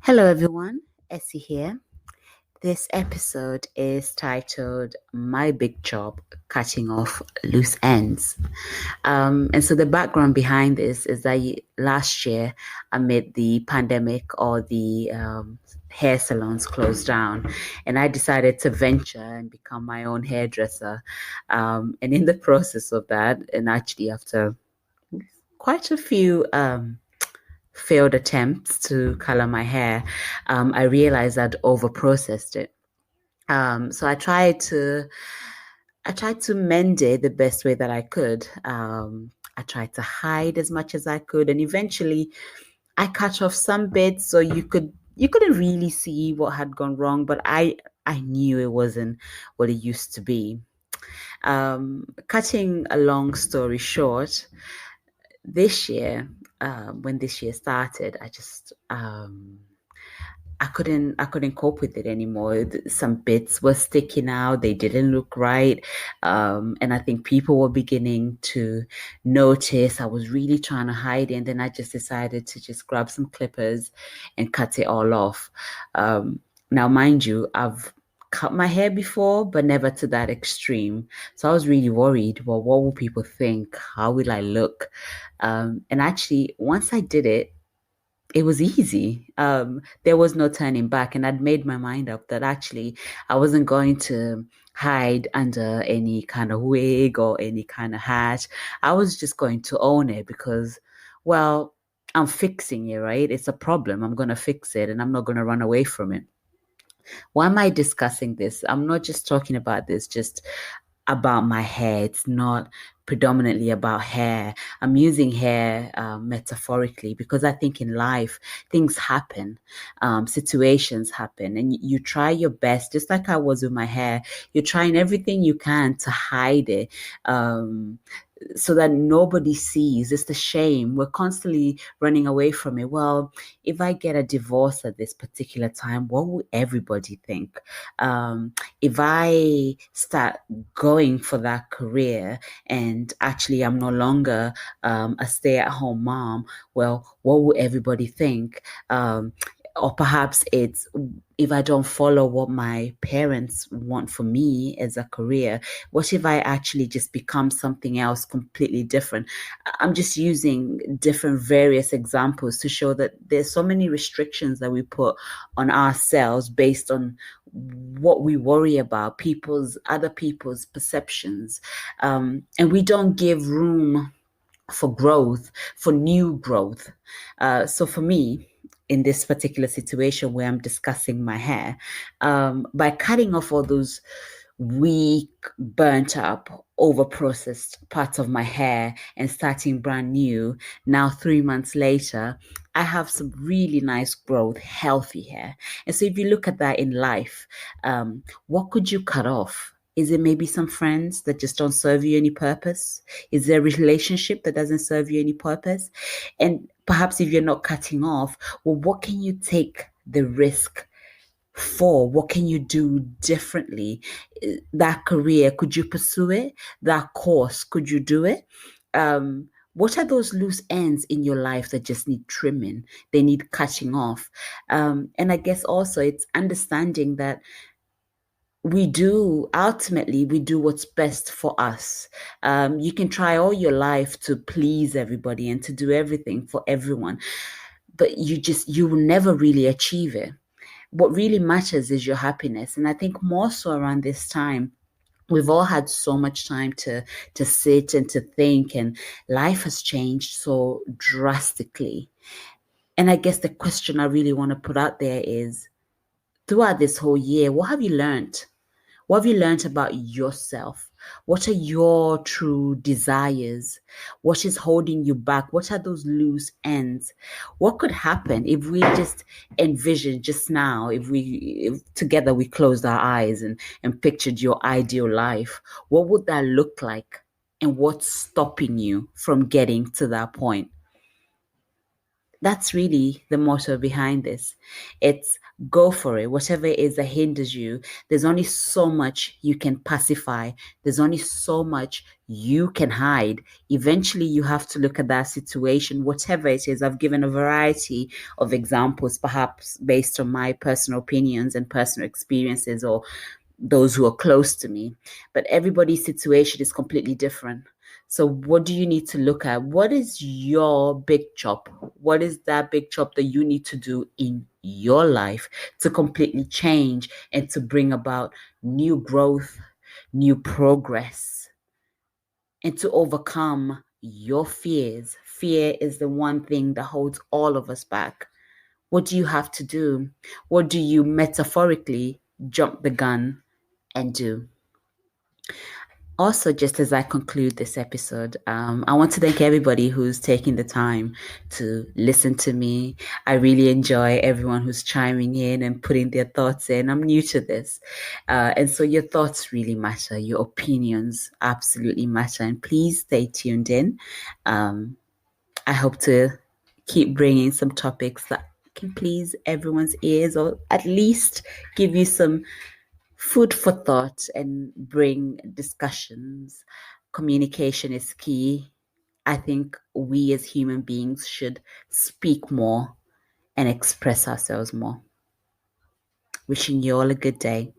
Hello, everyone. Essie here. This episode is titled My Big Job Cutting Off Loose Ends. And so the background behind this is that last year, amid the pandemic, or the hair salons closed down, and I decided to venture and become my own hairdresser. And in the process of that, and actually after quite a few failed attempts to color my hair, I realized I'd over processed it. So I tried to mend it the best way that I could. I tried to hide as much as I could, and eventually I cut off some bits so you couldn't really see what had gone wrong, but I knew it wasn't what it used to be. Cutting a long story short, this year, when this year started, I couldn't cope with it anymore. Some bits were sticking out, they didn't look right. And I think people were beginning to notice I was really trying to hide it. And then I just decided to just grab some clippers and cut it all off. Now, mind you, I've cut my hair before, but never to that extreme. So I was really worried. Well, what will people think? How will I look? And actually, once I did it, it was easy. There was no turning back, and I'd made my mind up that actually I wasn't going to hide under any kind of wig or any kind of hat. I was just going to own it because, well, I'm fixing it, right? It's a problem. I'm going to fix it, and I'm not going to run away from it. Why am I discussing this? I'm not just talking about this just about my hair. It's not predominantly about hair. I'm using hair metaphorically because I think in life things happen, situations happen, and you try your best, just like I was with my hair. You're trying everything you can to hide it. So that nobody sees. It's the shame. We're constantly running away from it. Well, if I get a divorce at this particular time, what will everybody think? If I start going for that career and actually I'm no longer a stay-at-home mom, well, what will everybody think? Or perhaps it's if I don't follow what my parents want for me as a career, what if I actually just become something else completely different? I'm just using different various examples to show that there's so many restrictions that we put on ourselves based on what we worry about, other people's perceptions. And we don't give room for growth, for new growth. So for me, in this particular situation where I'm discussing my hair, by cutting off all those weak, burnt up, over processed parts of my hair and starting brand new, now 3 months later, I have some really nice growth, healthy hair. And so if you look at that in life, what could you cut off? Is it maybe some friends that just don't serve you any purpose? Is there a relationship that doesn't serve you any purpose? And perhaps if you're not cutting off, well, what can you take the risk for? What can you do differently? That career, could you pursue it? That course, could you do it? What are those loose ends in your life that just need trimming? They need cutting off. And I guess also it's understanding that we do what's best for us. You can try all your life to please everybody and to do everything for everyone, but you will never really achieve it. What really matters is your happiness. And I think more so around this time, we've all had so much time to sit and to think, and life has changed so drastically. And I guess the question I really want to put out there is, throughout this whole year, what have you learned? What have you learned about yourself? What are your true desires? What is holding you back? What are those loose ends? What could happen if we just envision just now, if together we closed our eyes and pictured your ideal life? What would that look like? And what's stopping you from getting to that point? That's really the motto behind this. It's go for it. Whatever it is that hinders you, there's only so much you can pacify. There's only so much you can hide. Eventually, you have to look at that situation, whatever it is. I've given a variety of examples, perhaps based on my personal opinions and personal experiences, or those who are close to me. But everybody's situation is completely different. So, what do you need to look at? What is your big chop? What is that big chop that you need to do in your life to completely change and to bring about new growth, new progress, and to overcome your fears? Fear is the one thing that holds all of us back. What do you have to do? What do you metaphorically jump the gun and do? Also, just as I conclude this episode, I want to thank everybody who's taking the time to listen to me. I really enjoy everyone who's chiming in and putting their thoughts in. I'm new to this. And so your thoughts really matter. Your opinions absolutely matter. And please stay tuned in. I hope to keep bringing some topics that can please everyone's ears, or at least give you some food for thought and bring discussions. Communication is key. I think we as human beings should speak more and express ourselves more. Wishing you all a good day.